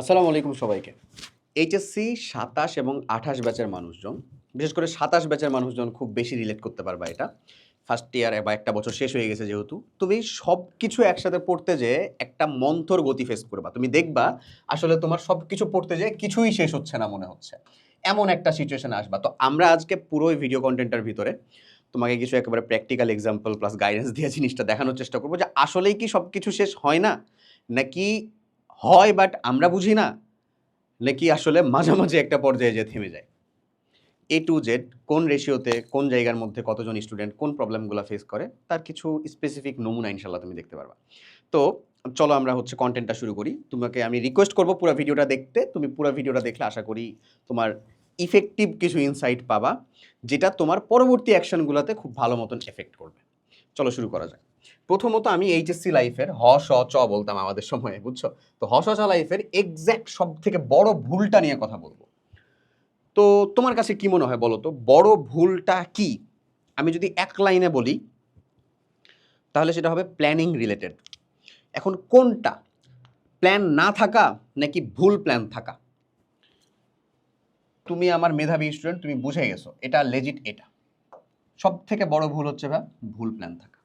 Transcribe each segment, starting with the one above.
আসসালামু আলাইকুম সবাইকে। এইচএসসি ২৭ এবং ২৮ ব্যাচের মানুষজন, বিশেষ করে ২৭ ব্যাচের মানুষজন খুব বেশি রিলেট করতে পারবা এটা। ফার্স্ট ইয়ার বা একটা বছর শেষ হয়ে গেছে যেহেতু। তুমি সবকিছু একসাথে পড়তে যেয়ে একটা মন্থর গতি ফেস করবা। তুমি দেখবা আসলে তোমার সবকিছু পড়তে যেয়ে কিছুই শেষ হচ্ছে না মনে হচ্ছে। এমন একটা সিচুয়েশনে আসবা। তো আমরা আজকে পুরো এই ভিডিও কনটেন্টটার ভিতরে তোমাকে কিছু একেবারে প্র্যাকটিক্যাল এক্সাম্পল প্লাস গাইডেন্স দিয়ে জিনিসটা দেখানোর চেষ্টা করব যে আসলেই কি সবকিছু শেষ হয় না? নাকি হয় বাট আমরা বুঝি না? নাকি আসলে মাঝামাঝি একটা পর্যায়ে যেয়ে থেমে যায়। A to Z কোন রেশিওতে কোন জায়গার মধ্যে কতজন স্টুডেন্ট কোন প্রবলেমগুলো ফেস করে তার কিছু স্পেসিফিক নমুনা ইনশাআল্লাহ তুমি দেখতে পারবা। তো চলো আমরা হচ্ছে কনটেন্টটা শুরু করি। তোমাকে আমি রিকোয়েস্ট করব পুরো ভিডিওটা দেখতে। তুমি পুরো ভিডিওটা দেখলে আশা করি তোমার ইফেক্টিভ কিছু ইনসাইট পাবা, যেটা তোমার পরবর্তী অ্যাকশনগুলোতে খুব ভালো মতন এফেক্ট করবে। চলো শুরু করা যাক। প্রথমত আমি এইচএসসি লাইফের হ, স, চ বলতাম আমাদের সময়ে, বুঝছো? তো হ, স, চ লাইফের এক্সাক্ট সবথেকে বড় ভুলটা নিয়ে কথা বলবো। তো তোমার কাছে কি মনে হয় বলো তো, বড় ভুলটা কি? আমি যদি এক লাইনে বলি তাহলে সেটা হবে প্ল্যানিং রিলেটেড। এখন কোনটা, প্ল্যান না থাকা নাকি ভুল প্ল্যান থাকা? তুমি আমার মেধাবী স্টুডেন্ট, তুমি বুঝে গেছো এটা লেজিট। এটা সব থেকে বড় ভুল হচ্ছে ভুল প্ল্যান থাকা।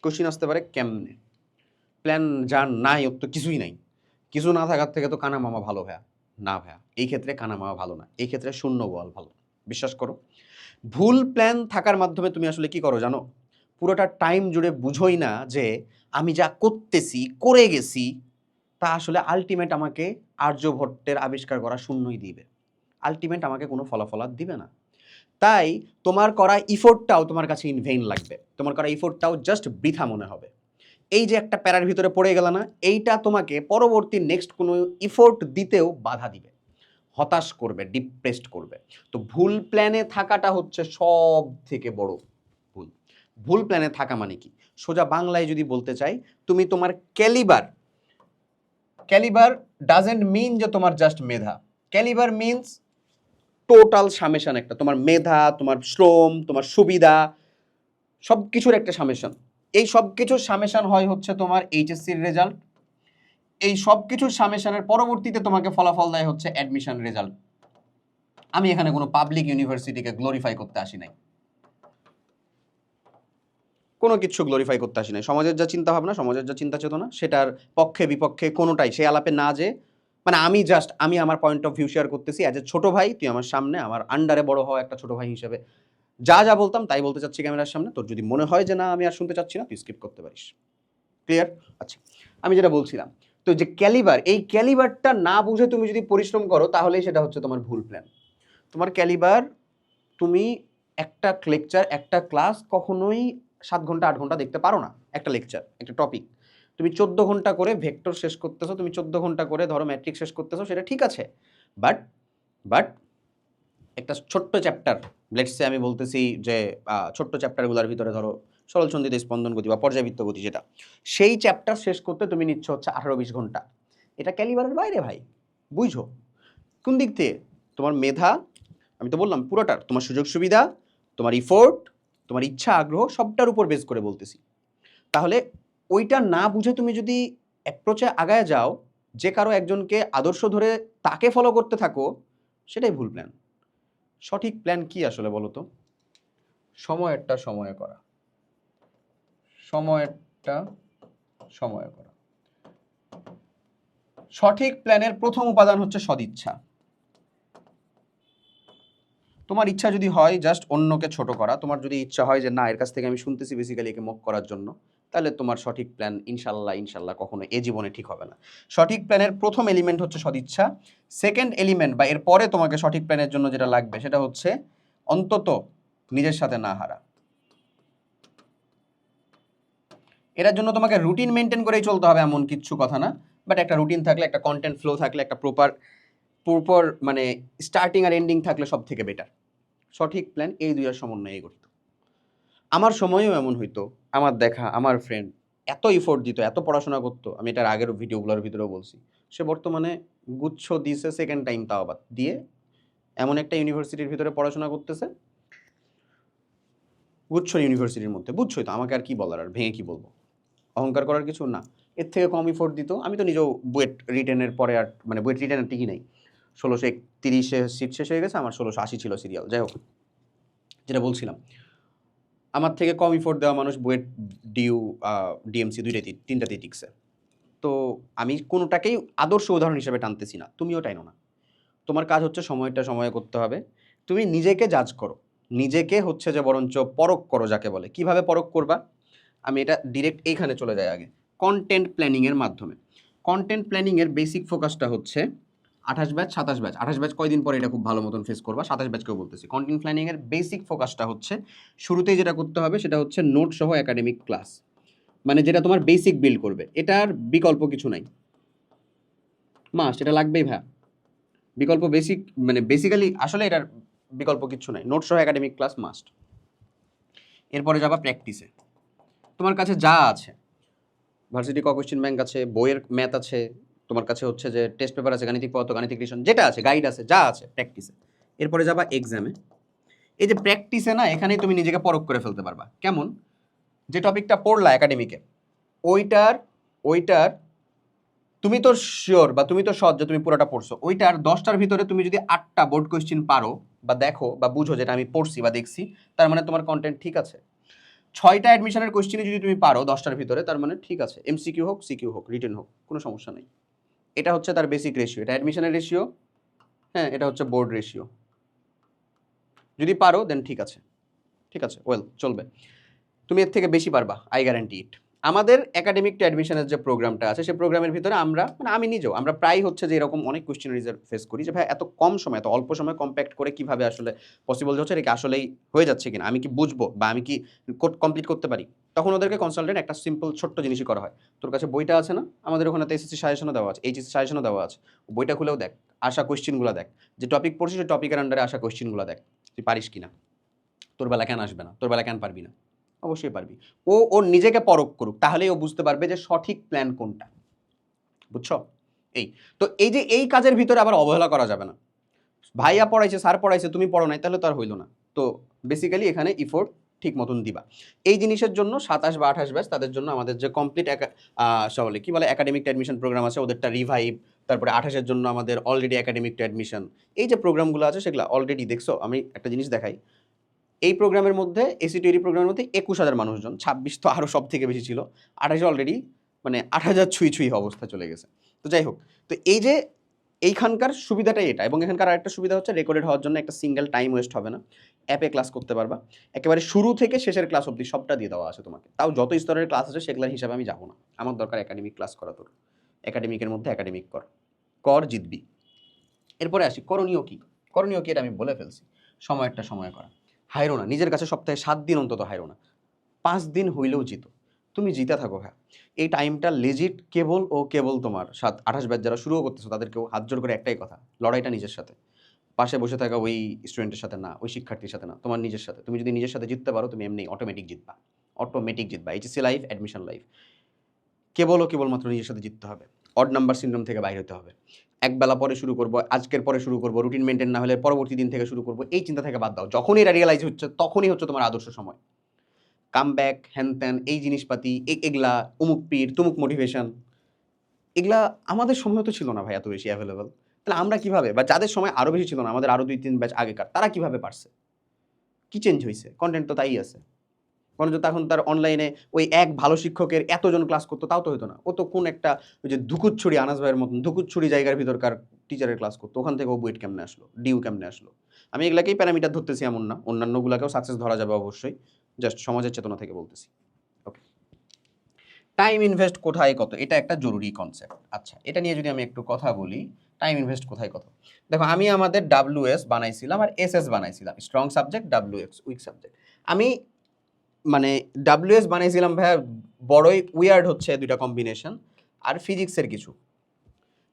কোশ্চিন আসতে পারে কেমনে? প্ল্যান যার নাই ওর তো কিছুই নাই। কিছু না থাকার থেকে তো কানা মামা ভালো ভাইয়া। না ভাইয়া, এই ক্ষেত্রে কানা মামা ভালো না, এই ক্ষেত্রে শূন্য বল ভালো। বিশ্বাস করো, ভুল প্ল্যান থাকার মাধ্যমে তুমি আসলে কি করো জানো? পুরোটা টাইম জুড়ে বুঝোই না যে আমি যা করতেছি করে গেছি তা আসলে আলটিমেট আমাকে আর্যভট্টের আবিষ্কার করা শূন্যই দিবে। আলটিমেট আমাকে কোনো ফলাফল আর দিবে না। তাই তোমার করা ইফোর্টটাও তোমার কাছে ইন ভেইন লাগবে, তোমার করা ইফোর্টটাও জাস্ট বৃথা মনে হবে। এই যে একটা প্যারার ভিতরে পড়ে গেল না, এইটা তোমাকে পরবর্তী নেক্সট কোনো ইফোর্ট দিতেও বাধা দিবে, হতাশ করবে, ডিপ্রেসড করবে। তো ভুল প্ল্যানে থাকাটা হচ্ছে সব থেকে বড় ভুল। ভুল প্ল্যানে থাকা মানে কি? সোজা বাংলায় যদি বলতে চাই, তুমি তোমার ক্যালিবার, ক্যালিবার ডাজেন্ট মিন যে তোমার জাস্ট মেধা। ক্যালিবার মিনস টোটাল সামেশন, একটা তোমার মেধা, তোমার শ্রম, তোমার সুবিধা, সব কিছুর একটা সামেশন। এই সব কিছুর সামেশন হয় হচ্ছে তোমার এইচএসসির রেজাল্ট। এই সব কিছুর সামেশনের পরবর্তীতে তোমাকে ফলাফল দেয় হচ্ছে অ্যাডমিশন রেজাল্ট। আমি এখানে কোনো পাবলিক ইউনিভার্সিটিকে গ্লোরিফাই করতে আসি নাই, কোনো কিছু গ্লোরিফাই করতে আসি নাই। সমাজের যা চিন্তা ভাবনা, সমাজের যা চিন্তা চেতনা, সেটার পক্ষে বিপক্ষে কোনোটাই সেই আলাপে না যে, মানে আমি আমার পয়েন্ট অফ ভিউ শেয়ার করতেছি অ্যাজ এ ছোট ভাই। তুই আমার সামনে আমার আন্ডারে বড় হওয়া একটা ছোট ভাই হিসেবে যা যা বলতাম তাই বলতে চাচ্ছি ক্যামেরার সামনে। তোর যদি মনে হয় যে না আমি আর শুনতে চাচ্ছি না, তুই স্কিপ করতে পারিস। ক্লিয়ার? আচ্ছা, আমি যেটা বলছিলাম, তো যে ক্যালিবার, এই ক্যালিবারটা না বুঝে তুমি যদি পরিশ্রম করো তাহলেই সেটা হচ্ছে তোমার ভুল প্ল্যান। তোমার ক্যালিবার, তুমি একটা লেকচার, একটা ক্লাস কখনোই ৭ ঘন্টা ৮ ঘন্টা দেখতে পারো না। একটা লেকচার, একটা টপিক তুমি ১৪ ঘন্টা করে ভেক্টর শেষ করতেছো, তুমি ১৪ ঘন্টা করে ধরো ম্যাট্রিক্স শেষ করতেছো, সেটা ঠিক আছে। বাট বাট একটা ছোট্ট চ্যাপ্টার, লেটস সে আমি বলতেছি যে ছোট্ট চ্যাপ্টারগুলোর ভিতরে ধরো সরলসন্ধিত স্পন্দন গতি বা পর্যাবৃত্ত গতি, যেটা সেই চ্যাপ্টার শেষ করতে তুমি নিচ্ছ হচ্ছে ১৮-২০ ঘন্টা। এটা ক্যালিবারের বাইরে ভাই। বুঝো কোন দিক থেকে? তোমার মেধা, আমি তো বললাম পুরোটার, তোমার সুযোগ সুবিধা, তোমার ইফোর্ট, তোমার ইচ্ছা আগ্রহ, সবটার উপর বেস করে বলতেছি। তাহলে ওইটা না বুঝে তুমি যদি অ্যাপ্রোচে আগায় যাও, যে কারো একজনকে আদর্শ ধরে তাকে ফলো করতে থাকো, সেটাই ভুল প্ল্যান। সঠিক প্ল্যান কি আসলে বলো তো? সময়েরটা সময়ে করা, সময়েরটা সময়ে করা। সঠিক প্ল্যানের প্রথম উপাদান হচ্ছে সদিচ্ছা। তোমার ইচ্ছা যদি হয় জাস্ট অন্যকে ছোট করা, তোমার যদি ইচ্ছা হয় যে না এর কাছ থেকে আমি শুনতেছি বেসিক্যালি একে মক করার জন্য, তাহলে তোমার সঠিক প্ল্যান ইনশাল্লাহ ইনশাল্লাহ কখনো এ জীবনে ঠিক হবে না। সঠিক প্ল্যানের প্রথম এলিমেন্ট হচ্ছে সদিচ্ছা। সেকেন্ড এলিমেন্ট বা এর পরে তোমাকে সঠিক প্ল্যানের জন্য যেটা লাগবে সেটা হচ্ছে অন্তত নিজের সাথে না হারা। এটার জন্য তোমাকে রুটিন মেনটেন করেই চলতে হবে এমন কিছু কথা না, বাট একটা রুটিন থাকলে, একটা কন্টেন্ট ফ্লো থাকলে, একটা প্রপার প্রপার মানে স্টার্টিং আর এন্ডিং থাকলে সব থেকে বেটার। সঠিক প্ল্যান এই দুইয়ের সমন্বয়ে গঠিত। আমার সময়েও এমন হইতো, আমার দেখা আমার ফ্রেন্ড এত ইফোর্ট দিত, এত পড়াশোনা করতো, আমি এটার আগের ভিডিওগুলোর ভিতরেও বলছি, সে বর্তমানে গুচ্ছ দিছে সেকেন্ড টাইম, তাও আবার দিয়ে এমন একটা ইউনিভার্সিটির ভিতরে পড়াশোনা করতেছে, গুচ্ছ ইউনিভার্সিটির মধ্যে। বুঝছোই তো, আমাকে আর কি বলার, আর ভেঙে কি বলবো? অহংকার করার কিছু না। এর থেকে কম ইফোর্ট দিত। আমি তো নিজেও বুয়েট রিটেনের পরে আর মানে বুয়েট রিটেনের টিকি নাই, 1631 সিট শেষ হয়ে গেছে, আমার 1680 ছিল সিরিয়াল। যাই হোক, যেটা বলছিলাম, আমার থেকে কম ইফোর্ট দেওয়া মানুষ বুয়েট, ডিইউ, ডিএমসি তিনটাতেই টিকছে। তো আমি কোনোটাকেই আদর্শ উদাহরণ হিসেবে টানতেছি না, তুমিও টাইনো না। তোমার কাজ হচ্ছে সময়টা সময়ে করতে হবে। তুমি নিজেকে জাজ করো, নিজেকে হচ্ছে যে বরঞ্চ পরখ করো যাকে বলে। কিভাবে পরখ করবা? আমি এটা ডিরেক্ট এইখানে চলে যাই আগে, কন্টেন্ট প্ল্যানিংয়ের মাধ্যমে। কন্টেন্ট প্ল্যানিংয়ের বেসিক ফোকাসটা হচ্ছে 28 ব্যাচ 27 ব্যাচ, 28 ব্যাচ কয়দিন পরে এটা খুব ভালো মতন ফেস করবা, 27 ব্যাচকেও বলতেছি। কন্টেন্ট প্ল্যানিংয়ের বেসিক ফোকাসটা হচ্ছে শুরুতেই যেটা করতে হবে সেটা হচ্ছে নোট সহ একাডেমিক ক্লাস, মানে যেটা তোমার বেসিক বিল্ড করবে। এটার বিকল্প কিছু নাই, মাস্ট, এটা লাগবেই ভাই। বিকল্প বেসিক মানে বেসিক্যালি আসলে এটার বিকল্প কিছু নাই, নোট সহ একাডেমিক ক্লাস মাস্ট। এরপরে যাবা প্র্যাকটিসে। তোমার কাছে যা আছে, ভার্সিটি কোয়েশ্চেন ব্যাংক আছে, বইয়ের ম্যাথ আছে, তোমার কাছে হচ্ছে যে টেস্ট পেপার আছে, গাণিতিক পদার্থ, গাণিতিক রিলেশন, যেটা আছে, গাইড আছে, যা আছে, প্র্যাকটিসে। এরপরে যাবা এক্সামে। এই যে প্র্যাকটিসে না, এখানেই তুমি নিজেকে পরখ করে ফেলতে পারবা। কেমন? যে টপিকটা পড়লা একাডেমিকে, ওইটার ওইটার তুমি তো শিওর বা তুমি তো সৎ যে তুমি পুরোটা পড়ছো, ওইটার 10টার ভিতরে তুমি যদি 8টা বোর্ড কোয়েশ্চেন পারো বা দেখো বা বুঝো যেটা আমি পড়ছি বা দেখছি, তার মানে তোমার কন্টেন্ট ঠিক আছে। 6টা অ্যাডমিশনের কোয়েশ্চেনে যদি তুমি পারো 10টার ভিতরে, তার মানে ঠিক আছে। এমসিকিউ হোক, সিকিউ হোক, রিটেন হোক, কোনো সমস্যা নেই। এটা হচ্ছে তার বেসিক রেশিও, এটা অ্যাডমিশনের রেশিও, হ্যাঁ, এটা হচ্ছে বোর্ড রেশিও। যদি পারো দেন ঠিক আছে, ঠিক আছে, ওয়েল, চলবে। তুমি এর থেকে বেশি পারবা, আই গ্যারান্টি ইট। আমাদের একাডেমিক টু অ্যাডমিশনের যে প্রোগ্রামটা আছে, সেই প্রোগ্রামের ভিতরে আমরা, মানে আমি নিজেও, আমরা প্রায় হচ্ছে যে এরকম অনেক কোয়েশ্চেনারিজের ফেস করি যে ভাই এত কম সময়, এত অল্প সময় কম্প্যাক্ট করে কিভাবে আসলে পসিবল হচ্ছে, এটা কি আসলেই হয়ে যাচ্ছে কিনা, আমি কি বুঝবো বা আমি কি কমপ্লিট করতে পারি। তখন ওদেরকে কনসালটেন্ট একটা সিম্পল ছোট্ট জিনিসই করা হয়, তোর কাছে বইটা আছে না, আমাদের ওখানে তো এসএসসি সাজেশনও দেওয়া আছে, এইচএসসি সাজেশনও দেওয়া আছে, বইটা খুলেও দেখ, আসা কোয়েশ্চেনগুলো দেখ, যে টপিক পড়ছিস সেই টপিকের আন্ডারে আসা কোয়েশ্চেনগুলো দেখ, তুই পারিস কিনা, তোর বেলা কেন আসবে না, তোর বেলা কেন পারবি না। অবশ্যই পারবি। ও ওর নিজেকে পরখ করুক, তাহলেই ও বুঝতে পারবে যে সঠিক প্ল্যান কোনটা। বুঝছো? এই তো, এই যে এই কাজের ভিতরে আবার অবহেলা করা যাবে না। ভাইয়া পড়াইছে, স্যার পড়াইছে, তুমি পড়ো নাই, তাহলে তো আর হইলো না। তো বেসিক্যালি এখানে ইফোর্ট ঠিক মতন দিবা। এই জিনিসের জন্য 27 বা 28 ব্যাচ, তাদের জন্য আমাদের যে কমপ্লিট বলে কি বলে একাডেমিক অ্যাডমিশন প্রোগ্রাম আছে, ওদেরটা রিভাইভ। তারপরে 28-এর জন্য আমাদের অলরেডি একাডেমিক টু অ্যাডমিশন, এই যে প্রোগ্রামগুলো আছে সেগুলো অলরেডি দেখছো। আমি একটা জিনিস দেখাই, এই প্রোগ্রামের মধ্যে, এসিটিউরি প্রোগ্রামের মধ্যে 21,000 মানুষজন, 26 তো আরও সব থেকে বেশি ছিল, 28 অলরেডি মানে 8,000 ছুঁই ছুঁই অবস্থা চলে গেছে। তো যাই হোক, তো এই যে এইখানকার সুবিধাটাই এটা, এবং এখানকার আরেকটা সুবিধা হচ্ছে রেকর্ডেড হওয়ার জন্য একটা সিঙ্গেল টাইম ওয়েস্ট হবে না, অ্যাপে ক্লাস করতে পারবা, একেবারে শুরু থেকে শেষের ক্লাস অবধি সবটা দিয়ে দেওয়া আছে তোমাকে। তাও যত স্তরের ক্লাস আছে সেগুলোর হিসাবে আমি যাবো না, আমার দরকার একাডেমিক ক্লাস করা। তোর একাডেমিকের মধ্যে একাডেমিক কর, কর জিতবি। এরপরে আসি করণীয় কি। করণীয় কি এটা আমি বলে ফেলছি, সময়টা সময় করা। হাইরো না, নিজের কাছে সপ্তাহে 7 দিন অন্তত হাইরো না, 5 দিন হইলেও জিতো, তুমি জিতে থাকো ভাই। এই টাইমটা লেজিট কেবল তোমার 28 ব্যাচ যারা শুরুও করতেছো তাদেরকেও হাত জোর করে একটাই কথা, লড়াইটা নিজের সাথে, পাশে বসে থাকা ওই স্টুডেন্টের সাথে না, ওই শিক্ষার্থীর সাথে না, তোমার নিজের সাথে। তুমি যদি নিজের সাথে জিততে পারো, তুমি এমনি অটোমেটিক জিতবা, অটোমেটিক জিতবা। এইচএসসি লাইফ, অ্যাডমিশন লাইফ, কেবলমাত্র নিজের সাথে জিততে হবে। অড নাম্বার সিনড্রোম থেকে বাইরে হতে হবে। একবেলা পরে শুরু করব, আজকের পরে শুরু করব, রুটিন মেনটেন না হলে পরবর্তী দিন থেকে শুরু করব, এই চিন্তা থেকে বাদ দাও। যখনই এটা রিয়েলাইজ হচ্ছে, তখনই হচ্ছে তোমার আদর্শ সময়। কাম ব্যাক, হ্যান ত্যান, এই জিনিসপাতি, এগুলা উমুক পীর তুমুক মোটিভেশন, এগুলা আমাদের সময় তো ছিল না ভাই এত বেশি অ্যাভেলেবল। তাহলে আমরা কিভাবে, বা যাদের সময় আরও বেশি ছিল না, আমাদের আরও 2-3 ব্যাচ আগেকার, তারা কিভাবে পারছে? কি চেঞ্জ হয়েছে? কন্টেন্ট তো তাই আছে। বরঞ্চ তখন তার অনলাইনে ওই এক ভালো শিক্ষকের এতজন ক্লাস করতো, তাও তো হতো না। ও তো কোন একটা ওই যে ধুকুতছড়ি, আনাস ভাইয়ের মতন ধুকুতছড়ি জায়গার ভিতরকার টিচারের ক্লাস করতো, ওখান থেকে ও বুয়েট কেমনে আসলো, ডিউ কেমনে আসলো। আমি এগুলাকেই প্যারামিটার ধরতেছি এমন না, অন্যান্যগুলোকেও সাকসেস ধরা যাবে অবশ্যই, জাস্ট সমাজের চেতনা থেকে বলতেছি। ওকে, টাইম ইনভেস্ট কোথায় কত, এটা একটা জরুরি কনসেপ্ট। আচ্ছা, এটা নিয়ে যদি আমি একটু কথা বলি, টাইম ইনভেস্ট কোথায় কত। দেখো, আমি আমাদের WS বানাইছিলাম আর SS বানাইছিলাম, strong subject, WX weak subject. আমি মানে WS বানাইছিলাম ভাইয়া, বড়ই উইয়ার্ড হচ্ছে দুইটা কম্বিনেশন। আর ফিজিক্সের কিছু,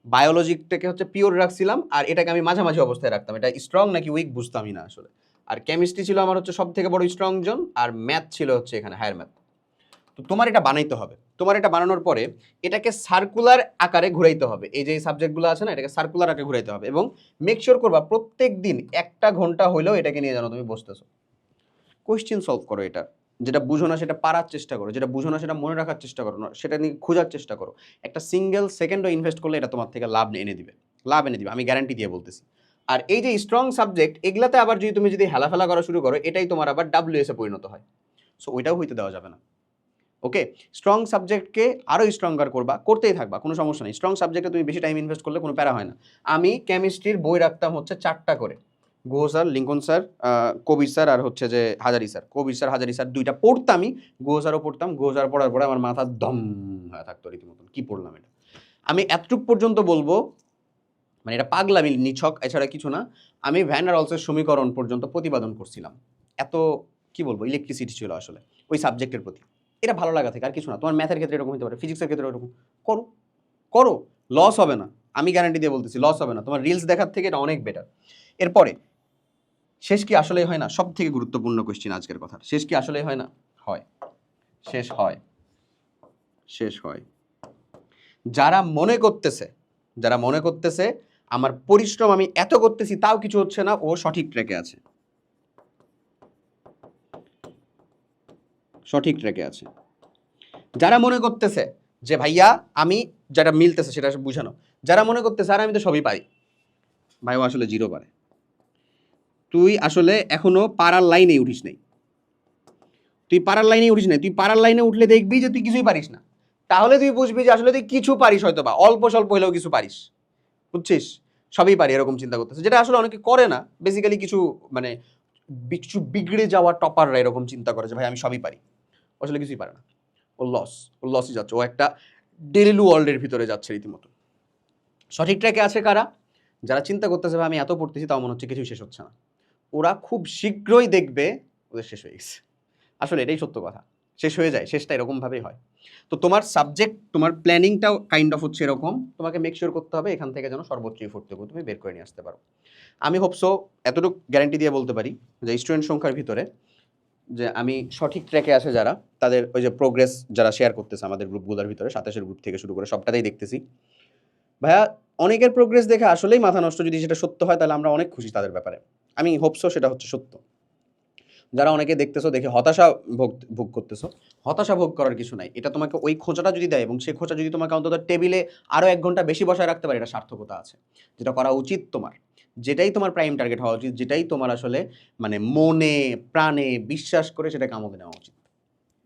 বায়োলজিটাকে হচ্ছে পিওর রাখছিলাম, আর এটাকে আমি মাঝামাঝি অবস্থায় রাখতাম, এটা স্ট্রং নাকি উইক বুঝতামই না আসলে। আর কেমিস্ট্রি ছিল আমার হচ্ছে সব থেকে বড় স্ট্রং জোন, আর ম্যাথ ছিল হচ্ছে এখানে হায়ার ম্যাথ। তো তোমার এটা বানাইতে হবে, তোমার এটা বানানোর পরে এটাকে সার্কুলার আকারে ঘুরাইতে হবে। এই যে সাবজেক্টগুলো আছে না, এটাকে সার্কুলার আকারে ঘুরাইতে হবে, এবং মেক শিওর করবা প্রত্যেক দিন 1 ঘন্টা হইলেও এটাকে নিয়ে জানো তুমি বসতেছো, কোয়েশ্চেন সলভ করো। এটা যেটা বুঝো না সেটা পারার চেষ্টা করো, যেটা বুঝো না সেটা মনে রাখার চেষ্টা করো না, সেটা নিয়ে খোঁজার চেষ্টা করো। একটা সিঙ্গেল সেকেন্ডও ইনভেস্ট করলে এটা তোমার থেকে লাভ এনে দিবে, আমি গ্যারান্টি দিয়ে বলতেছি। আর এই যে স্ট্রং সাবজেক্ট, এগুলাতে আবার তুমি যদি হেলাফেলা করা শুরু করো, এটাই তোমার আবার WS এ পরিণত হয়। সো ওইটাও হইতে দেওয়া যাবে না। ওকে, স্ট্রং সাবজেক্টকে আরও স্ট্রঙ্গার করবা, করতেই থাকবা, কোনো সমস্যা নেই। স্ট্রং সাবজেক্টে তুমি বেশি টাইম ইনভেস্ট করলে কোনো প্যারা হয় না। আমি কেমিস্ট্রির বই রাখতাম হচ্ছে 4টা করে, গুহ স্যার, লিঙ্কন স্যার, কবির স্যার আর হচ্ছে যে হাজারি স্যার। কবির স্যার, হাজারি স্যার 2টা পড়তামই, গুহ স্যারও পড়তাম। গুহ স্যার পড়ার পরে আমার মাথা দম হয়ে থাকতো রীতিমতন, কি পড়লাম এটা। আমি এতটুক পর্যন্ত বলবো, মানে এটা পাগলামি নিছক, এছাড়া কিছু না। আমি ভ্যান আর অলসের সমীকরণ পর্যন্ত প্রতিপাদন করছিলাম। এত কি বলবো, ইলেকট্রিসিটি ছিল আসলে ওই সাবজেক্টের প্রতি। এটা ভালো লাগা থেকে আর কিছু না। তোমার ম্যাথের ক্ষেত্রে এরকম হতে পারে, ফিজিক্সের ক্ষেত্রে এরকম। করো করো, লস হবে না, আমি গ্যারান্টি দিয়ে বলতেছি, লস হবে না। তোমার রিলস দেখার থেকে এটা অনেক বেটার। এরপরে শেষ কি আসলেই হয় না? সব থেকে গুরুত্বপূর্ণ কোশ্চেন আজকের কথা, শেষ কি আসলেই হয় না? হয়, শেষ হয়, শেষ হয়। যারা মনে করতেছে আমার পরিশ্রম আমি এত করতেছি তাও কিছু হচ্ছে না, ও সঠিক ট্র্যাকে আছে, সঠিক ট্র্যাকে আছে। যারা মনে করতেছে যে ভাইয়া আমি যেটা মিলতেছে সেটা বুঝানো, যারা মনে করতেছে আর আমি তো সবই পারি, ভাই ও আসলে জিরো পারে। তুই আসলে এখনো পাড়ার লাইনেই উঠিস নাই, তুই পাড়ার লাইনে উঠলে দেখবি যে তুই কিছুই পারিস না। তাহলে তুই বুঝবি যে আসলে তুই কিছু পারিস, হয়তো বা অল্প স্বল্প হলেও কিছু পারিস, বুঝছিস? সবই পারি এরকম চিন্তা করতেছে, যেটা আসলে অনেকে করে না। বেসিক্যালি কিছু মানে কিছু বিগড়ে যাওয়া টপাররা এরকম চিন্তা করে যে ভাই আমি সবই পারি, আসলে কিছুই পারে না। ও লসই যাচ্ছে, ও একটা ডেলিলু ওয়ার্ল্ডের ভিতরে যাচ্ছে রীতিমতো। সঠিক ট্র্যাকে আছে কারা? যারা চিন্তা করতেছে ভাই আমি এত পড়তেছি তাও মনে হচ্ছে কিছুই শেষ হচ্ছে না। ওরা খুব শীঘ্রই দেখবে ওদের শেষ হয়ে গেছে। আসলে এটাই সত্য কথা, শেষ হয়ে যায়, শেষটা এরকমভাবেই হয়। তো তোমার সাবজেক্ট, তোমার প্ল্যানিংটাও কাইন্ড অফ হচ্ছে এরকম। তোমাকে মেক শিওর করতে হবে এখান থেকে যেন সর্বোচ্চ এফোর্টটুকু তুমি বের করে নিয়ে আসতে পারো। আমি হোপসো এতটুকু গ্যারান্টি দিয়ে বলতে পারি যে স্টুডেন্ট সংখ্যার ভিতরে যে আমি সঠিক ট্র্যাকে আছে যারা, তাদের ওই যে প্রোগ্রেস যারা শেয়ার করতেছে আমাদের গ্রুপগুলোর ভিতরে, 27-এর গ্রুপ থেকে শুরু করে সবটাতেই দেখতেছি ভাইয়া, অনেকের প্রোগ্রেস দেখে আসলেই মাথা নষ্ট। যদি সেটা সত্য হয় তাহলে আমরা অনেক খুশি তাদের ব্যাপারে। আমি হোপসো সেটা হচ্ছে সত্য। যারা অনেকে দেখতেছো দেখে হতাশা ভোগ করতেছো, হতাশা ভোগ করার কিছু নাই। এটা তোমাকে ওই খোঁচাটা যদি দেয় এবং সেই খোঁচা যদি তোমাকে অন্তত টেবিলে আরও 1 ঘন্টা বেশি বসায় রাখতে পারে, এটা সার্থকতা আছে। যেটা করা উচিত তোমার, যেটাই তোমার প্রাইম টার্গেট হওয়া উচিত, যেটাই তোমার আসলে মানে মনে প্রাণে বিশ্বাস করে সেটাকে আমলে নেওয়া উচিত,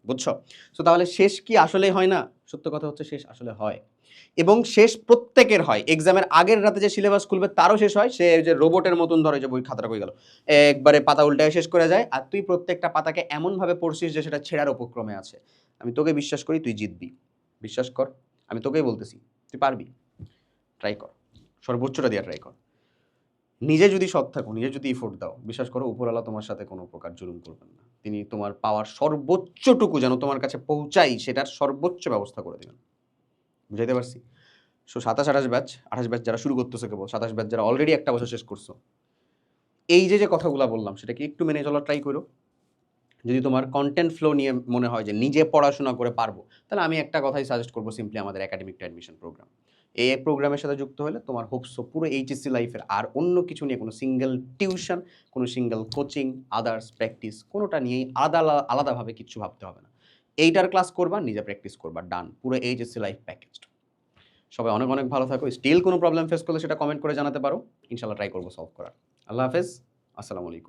বুঝছো? সো তাহলে শেষ কি আসলেই হয় না? সত্য কথা হচ্ছে শেষ আসলে হয়, এবং শেষ প্রত্যেকের হয়। এক্সামের আগের রাতে যে সিলেবাস খুলবে তারও শেষ হয়। সে যে রোবটের মতন ধরে যে বই খাতাটা হয়ে গেল, একবারে পাতা উল্টায় শেষ করে যায়। আর তুই প্রত্যেকটা পাতাকে এমনভাবে পড়ছিস যে সেটা ছেঁড়ার উপক্রমে আছে। আমি তোকে বিশ্বাস করি, তুই জিতবি, বিশ্বাস কর। আমি তোকেই বলতেছি, তুই পারবি। ট্রাই কর, সর্বোচ্চটা দিয়ে ট্রাই কর। নিজে যদি সৎ থাকো, নিজে যদি ইফোর্ট দাও, বিশ্বাস করো উপরওয়ালা তোমার সাথে কোনো প্রকার জুলুম করবেন না। তিনি তোমার পাওয়ার সর্বোচ্চটুকু যেন তোমার কাছে পৌঁছাই সেটার সর্বোচ্চ ব্যবস্থা করে দেবেন। বুঝাইতে পারছি? সো 27-28 ব্যাচ, 28 ব্যাচ যারা শুরু করতেছে কেবল, 27 ব্যাচ যারা অলরেডি একটা বছর শেষ করছো, এই যে কথাগুলো বললাম সেটাকে একটু মেনে চলার ট্রাই করো। যদি তোমার কন্টেন্ট ফ্লো নিয়ে মনে হয় যে নিজে পড়াশোনা করে পারবো, তাহলে আমি একটা কথাই সাজেস্ট করবো, সিম্পলি আমাদের একাডেমিক টু অ্যাডমিশন প্রোগ্রাম। এই প্রোগ্রামের সাথে যুক্ত হলে তোমার হোপসো পুরো এইচএসসি লাইফের আর অন্য কিছু নিয়ে, কোনো সিঙ্গেল টিউশন, কোনো সিঙ্গেল কোচিং, আদার্স প্র্যাকটিস, কোনোটা নিয়েই আলাদাভাবে কিচ্ছু ভাবতে হবে না। এইটার ক্লাস করবা, নিজে প্র্যাকটিস করবা, ডান, পুরো এইচএসসি লাইফ প্যাকেজড। সবাই অনেক অনেক ভালো থাকো। স্টিল কোনো প্রবলেম ফেস করলে সেটা কমেন্ট করে জানাতে পারো, ইনশাল্লাহ ট্রাই করবো সলভ করার। আল্লাহ হাফেজ, আসসালামু আলাইকুম।